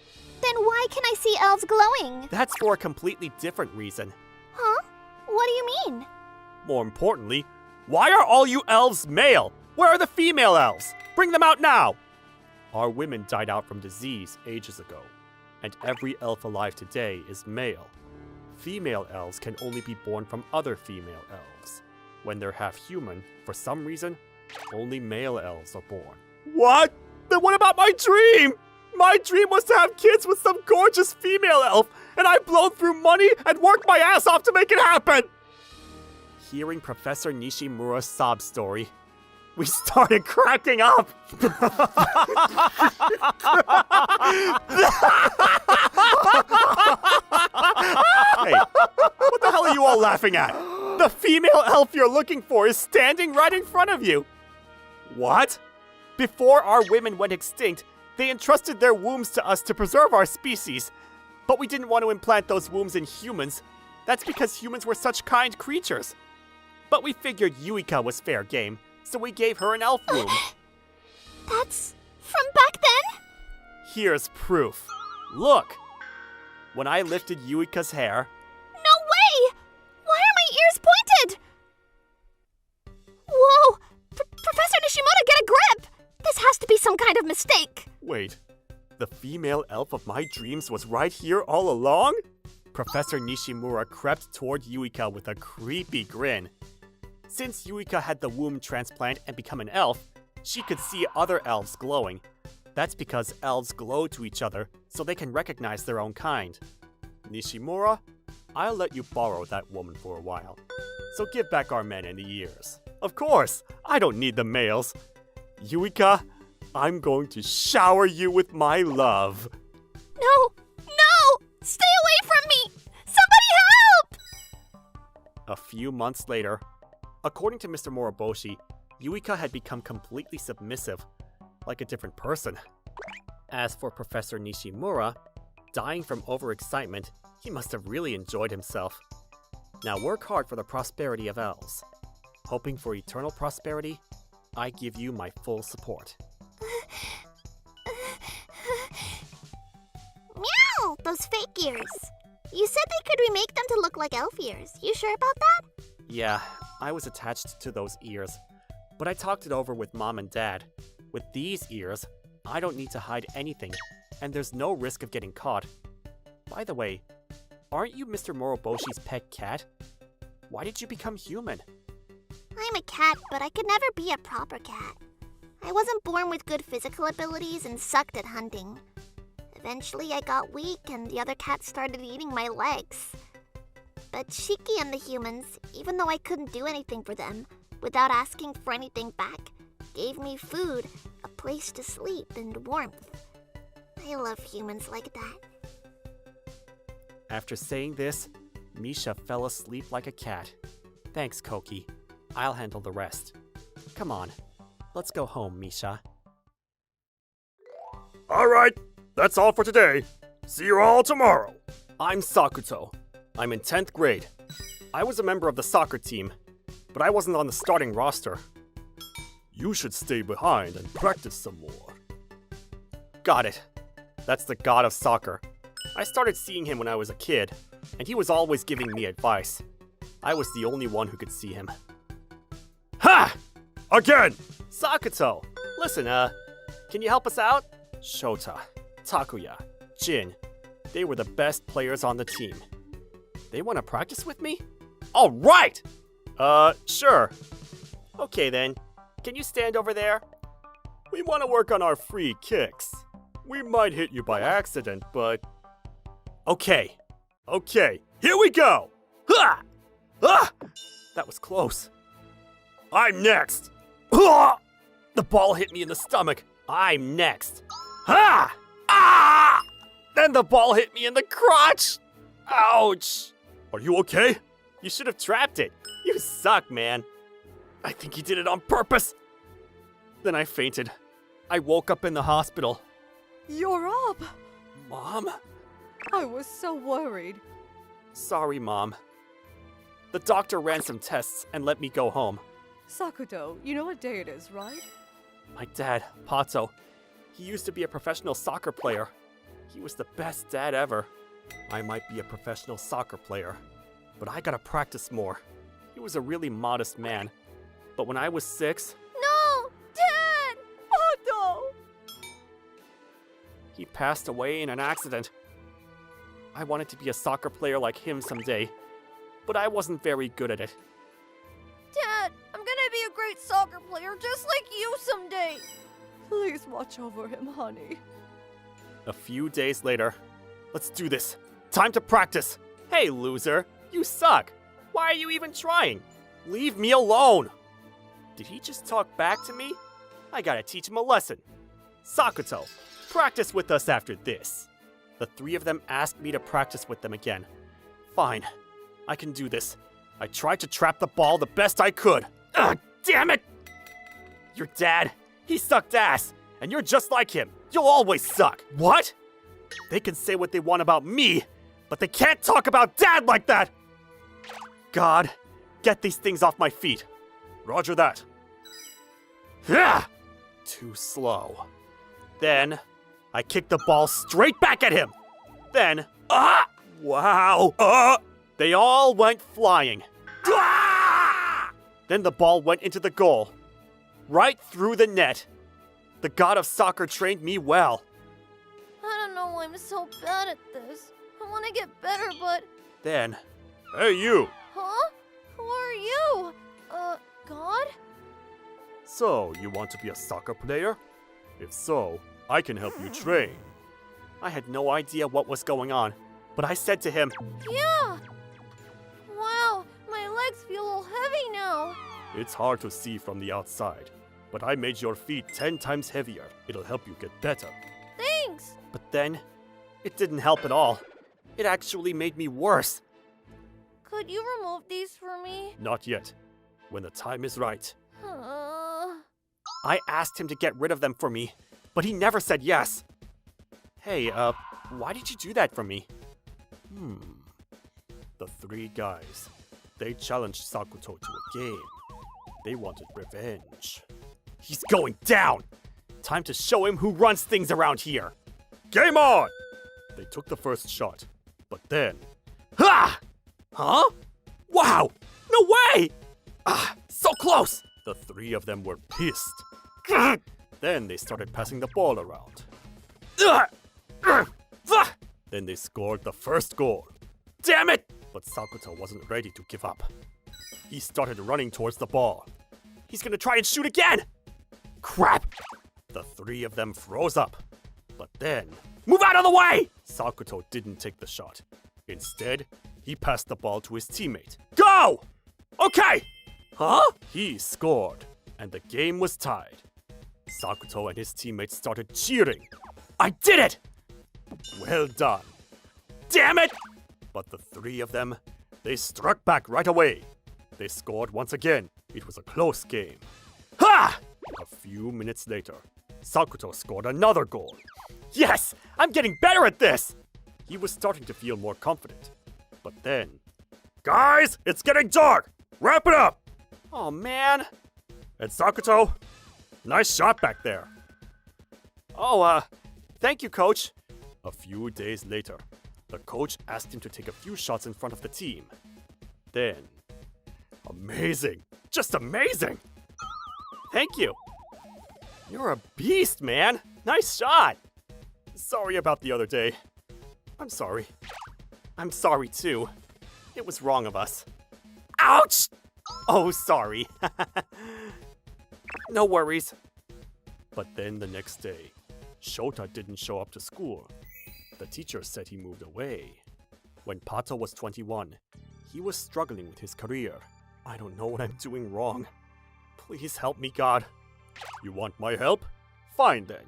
Then why can I see elves glowing? That's for a completely different reason. Huh? What do you mean? More importantly, why are all you elves male? Where are the female elves? Bring them out now! Our women died out from disease ages ago, and every elf alive today is male. Female elves can only be born from other female elves. When they're half human, for some reason, only male elves are born. What? Then what about my dream? My dream was to have kids with some gorgeous female elf, and I blown through money and worked my ass off to make it happen! Hearing Professor Nishimura's sob story, we started cracking up! Hey, what the hell are you all laughing at? The female elf you're looking for is standing right in front of you! What? Before our women went extinct, they entrusted their wombs to us to preserve our species. But we didn't want to implant those wombs in humans. That's because humans were such kind creatures. But we figured Yuika was fair game, so we gave her an elf womb. That's from back then? Here's proof. Look! When I lifted Yuika's hair... No way! Why are my ears pointed? Whoa! Professor Nishimura, get a grip! This has to be some kind of mistake. Wait, the female elf of my dreams was right here all along? Professor Nishimura crept toward Yuika with a creepy grin. Since Yuika had the womb transplant and become an elf, she could see other elves glowing. That's because elves glow to each other so they can recognize their own kind. Nishimura, I'll let you borrow that woman for a while. So give back our men and the ears. Of course, I don't need the males. Yuika, I'm going to shower you with my love. No! No! Stay away from me! Somebody help! A few months later, according to Mr. Moroboshi, Yuika had become completely submissive, like a different person. As for Professor Nishimura, dying from overexcitement, he must have really enjoyed himself. Now work hard for the prosperity of elves. Hoping for eternal prosperity, I give you my full support. Meow! Those fake ears. You said they could remake them to look like elf ears. You sure about that? Yeah, I was attached to those ears, but I talked it over with Mom and Dad. With these ears, I don't need to hide anything, and there's no risk of getting caught. By the way, aren't you Mr. Moroboshi's pet cat? Why did you become human? I'm a cat, but I could never be a proper cat. I wasn't born with good physical abilities and sucked at hunting. Eventually, I got weak and the other cats started eating my legs. But Shiki and the humans, even though I couldn't do anything for them, without asking for anything back, gave me food, a place to sleep, and warmth. I love humans like that. After saying this, Misha fell asleep like a cat. Thanks, Koki. I'll handle the rest. Come on, let's go home, Misha. Alright, that's all for today. See you all tomorrow. I'm Sakuto. I'm in 10th grade. I was a member of the soccer team, but I wasn't on the starting roster. You should stay behind and practice some more. Got it. That's the god of soccer. I started seeing him when I was a kid, and he was always giving me advice. I was the only one who could see him. Ha! Again! Sakuto! Listen, can you help us out? Shota, Takuya, Jin. They were the best players on the team. They want to practice with me? Alright! Sure. Okay then. Can you stand over there? We want to work on our free kicks. We might hit you by accident, but... Okay. Here we go! Ha! Ah! That was close. I'm next! Ah! The ball hit me in the stomach. I'm next. Ha! Ah! Then the ball hit me in the crotch! Ouch! Are you okay? You should have trapped it. You suck, man. I think he did it on purpose. Then I fainted. I woke up in the hospital. You're up. Mom? I was so worried. Sorry, Mom. The doctor ran some tests and let me go home. Sakuto, you know what day it is, right? My dad, Pato, he used to be a professional soccer player. He was the best dad ever. I might be a professional soccer player, but I gotta practice more. He was a really modest man. But when I was 6, No! Dad! Pato! he passed away in an accident. I wanted to be a soccer player like him someday, but I wasn't very good at it. Dad, I'm gonna be a great soccer player just like you someday. Please watch over him, honey. A few days later, let's do this. Time to practice. Hey, loser, you suck. Why are you even trying? Leave me alone. Did he just talk back to me? I gotta teach him a lesson. Sakuto, practice with us after this. The 3 of them asked me to practice with them again. Fine, I can do this. I tried to trap the ball the best I could. Ugh, damn it! Your dad, he sucked ass, and you're just like him. You'll always suck. What? They can say what they want about me, but they can't talk about Dad like that! God, get these things off my feet. Roger that. Ah! Too slow. Then, I kicked the ball straight back at him. Then, wow! They all went flying. Ah! Then the ball went into the goal. Right through the net. The god of soccer trained me well. I don't know why I'm so bad at this. I want to get better, but... Then, hey you! Huh? Who are you? God? So, you want to be a soccer player? If so, I can help you train. I had no idea what was going on, but I said to him, Yeah! Wow, my legs feel a little heavy now. it's hard to see from the outside, but I made your feet 10 times heavier. It'll help you get better. Thanks! But then, it didn't help at all. It actually made me worse. Could you remove these for me? Not yet. When the time is right. Uh, I asked him to get rid of them for me, but he never said yes. Hey, why did you do that for me? The 3 guys. They challenged Sakuto to a game. They wanted revenge. He's going down! Time to show him who runs things around here. Game on! They took the first shot, but then... Ha! Huh? Wow! No way! So close! The 3 of them were pissed. Then they started passing the ball around. Then they scored the first goal. Damn it! But Sakuto wasn't ready to give up. He started running towards the ball. He's gonna try and shoot again! Crap! The 3 of them froze up. But then... Move out of the way! Sakuto didn't take the shot. Instead, he passed the ball to his teammate. Go! Okay! Huh? He scored, and the game was tied. Sakuto and his teammates started cheering. I did it! Well done. Damn it! But the 3 of them, they struck back right away. They scored once again. It was a close game. Ha! A few minutes later, Sakuto scored another goal. Yes! I'm getting better at this! He was starting to feel more confident. But then... Guys, it's getting dark! Wrap it up! Oh man! And Sakuto, nice shot back there. Oh, thank you, coach. A few days later, the coach asked him to take a few shots in front of the team. Then... Amazing! Just amazing! Thank you! You're a beast, man! Nice shot! Sorry about the other day. I'm sorry. I'm sorry, too. It was wrong of us. Ouch! Oh, sorry. No worries. But then the next day, Shota didn't show up to school. The teacher said he moved away. When Pato was 21, he was struggling with his career. I don't know what I'm doing wrong. Please help me, God. You want my help? Fine then.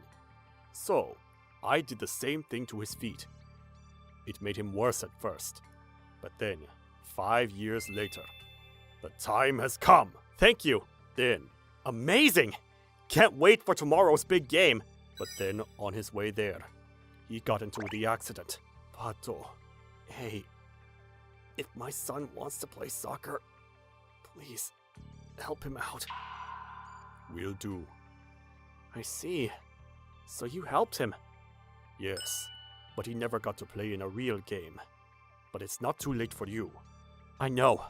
So, I did the same thing to his feet. It made him worse at first. But then, 5 years later, the time has come. Thank you. Then, amazing! Can't wait for tomorrow's big game. But then, on his way there, he got into the accident. Pato, hey, if my son wants to play soccer, please help him out. Will do. I see. So you helped him? Yes, but he never got to play in a real game. But it's not too late for you. I know.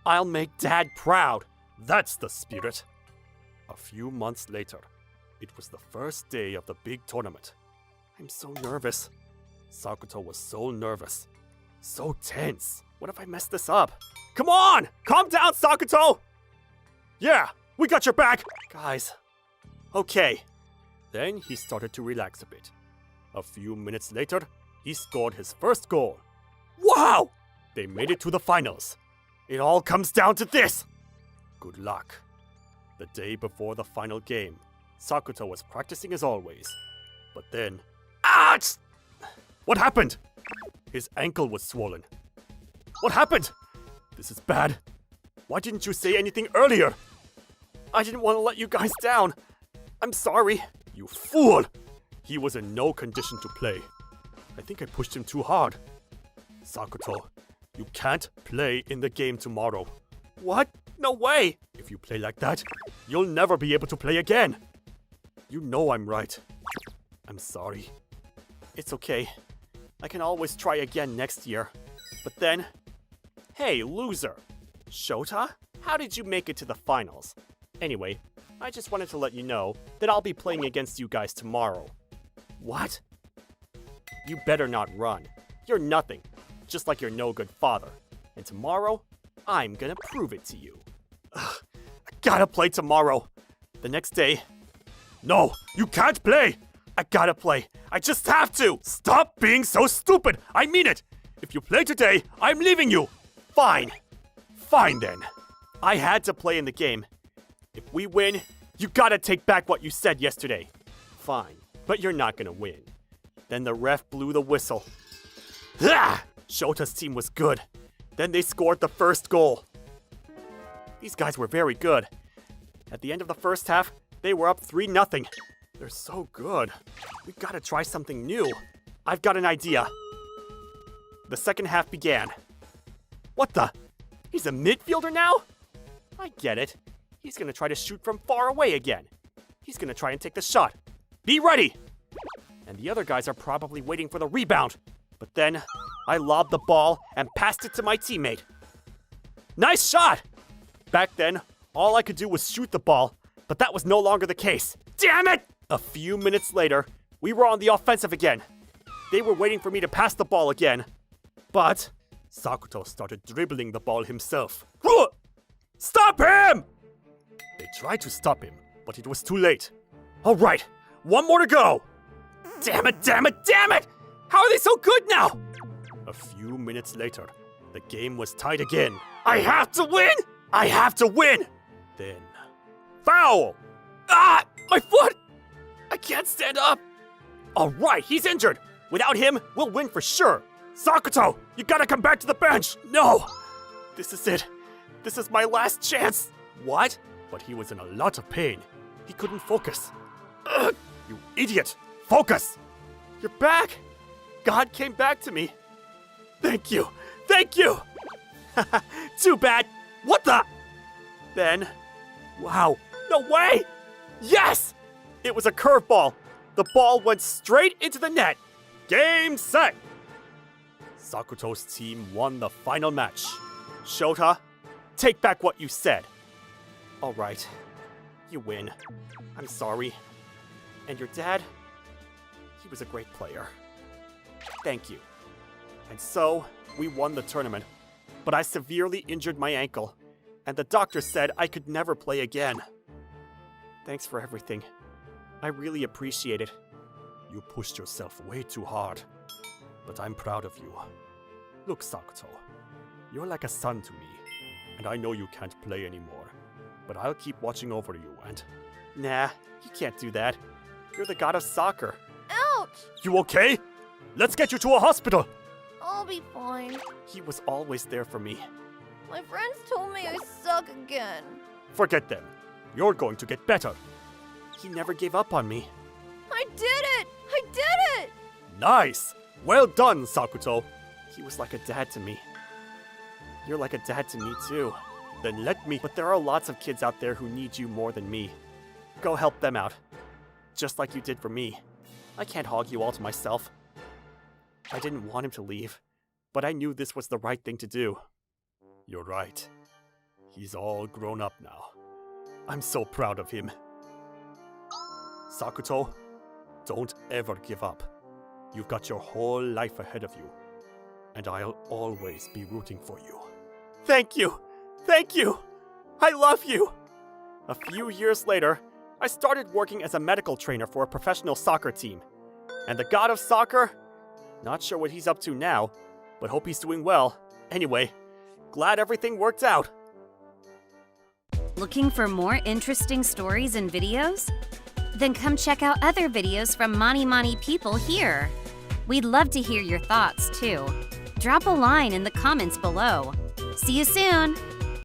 I'll make Dad proud. That's the spirit. A few months later, it was the first day of the big tournament. I'm so nervous. Sakuto was so nervous. So tense. What if I mess this up? Come on! Calm down, Sakuto! Yeah, we got your back! Guys. Okay. Then he started to relax a bit. A few minutes later, he scored his first goal. Wow! They made it to the finals. It all comes down to this! Good luck. The day before the final game, Sakuto was practicing as always. But then... Ah! What happened? His ankle was swollen. What happened? This is bad. Why didn't you say anything earlier? I didn't want to let you guys down. I'm sorry. You fool! He was in no condition to play. I think I pushed him too hard. Sakuto, you can't play in the game tomorrow. What? No way! If you play like that, you'll never be able to play again. You know I'm right. I'm sorry. It's okay. I can always try again next year. But then... Hey, loser! Shota, how did you make it to the finals? Anyway, I just wanted to let you know that I'll be playing against you guys tomorrow. What? You better not run. You're nothing. Just like your no-good father. And tomorrow, I'm gonna prove it to you. Ugh, I gotta play tomorrow. The next day... No, you can't play! I gotta play. I just have to! Stop being so stupid! I mean it! If you play today, I'm leaving you! Fine. Fine then. I had to play in the game. If we win, you gotta take back what you said yesterday. Fine, but you're not gonna win. Then the ref blew the whistle. Ah! Shota's team was good. Then they scored the first goal. These guys were very good. At the end of the first half, they were up 3-0. They're so good. We gotta try something new. I've got an idea. The second half began. What the? He's a midfielder now? I get it. He's gonna try to shoot from far away again. He's gonna try and take the shot. Be ready! And the other guys are probably waiting for the rebound. But then, I lobbed the ball and passed it to my teammate. Nice shot! Back then, all I could do was shoot the ball, but that was no longer the case. Damn it! A few minutes later, we were on the offensive again. They were waiting for me to pass the ball again. But Sakuto started dribbling the ball himself. Stop him! They tried to stop him, but it was too late. All right, one more to go. Damn it, damn it, damn it! How are they so good now? A few minutes later, the game was tied again. I have to win! I have to win! Then, foul! Ah, my foot! I can't stand up. All right, he's injured. Without him, we'll win for sure. Sakuto, you gotta come back to the bench. No, this is it. This is my last chance. What? But he was in a lot of pain. He couldn't focus. Ugh, you idiot! Focus! You're back! God came back to me. Thank you! Thank you! Too bad! What the? Then... Wow! No way! Yes! It was a curveball. The ball went straight into the net. Game set! Sakuto's team won the final match. Shota, take back what you said. All right. You win. I'm sorry. And your dad? He was a great player. Thank you. And so, we won the tournament. But I severely injured my ankle. And the doctor said I could never play again. Thanks for everything. I really appreciate it. You pushed yourself way too hard. But I'm proud of you. Look, Sakuto. You're like a son to me. And I know you can't play anymore. But I'll keep watching over you and... Nah, you can't do that. You're the god of soccer. Ouch! You okay? Let's get you to a hospital! I'll be fine. He was always there for me. My friends told me I suck again. Forget them. You're going to get better. He never gave up on me. I did it! I did it! Nice! Well done, Sakuto. He was like a dad to me. You're like a dad to me too. Then let me. But there are lots of kids out there who need you more than me. Go help them out. Just like you did for me. I can't hog you all to myself. I didn't want him to leave, but I knew this was the right thing to do. You're right. He's all grown up now. I'm so proud of him. Sakuto, don't ever give up. You've got your whole life ahead of you, and I'll always be rooting for you. Thank you! Thank you! I love you! A few years later, I started working as a medical trainer for a professional soccer team. And the god of soccer? Not sure what he's up to now, but hope he's doing well. Anyway, glad everything worked out. Looking for more interesting stories and videos? Then come check out other videos from Mani Mani people here. We'd love to hear your thoughts too. Drop a line in the comments below. See you soon!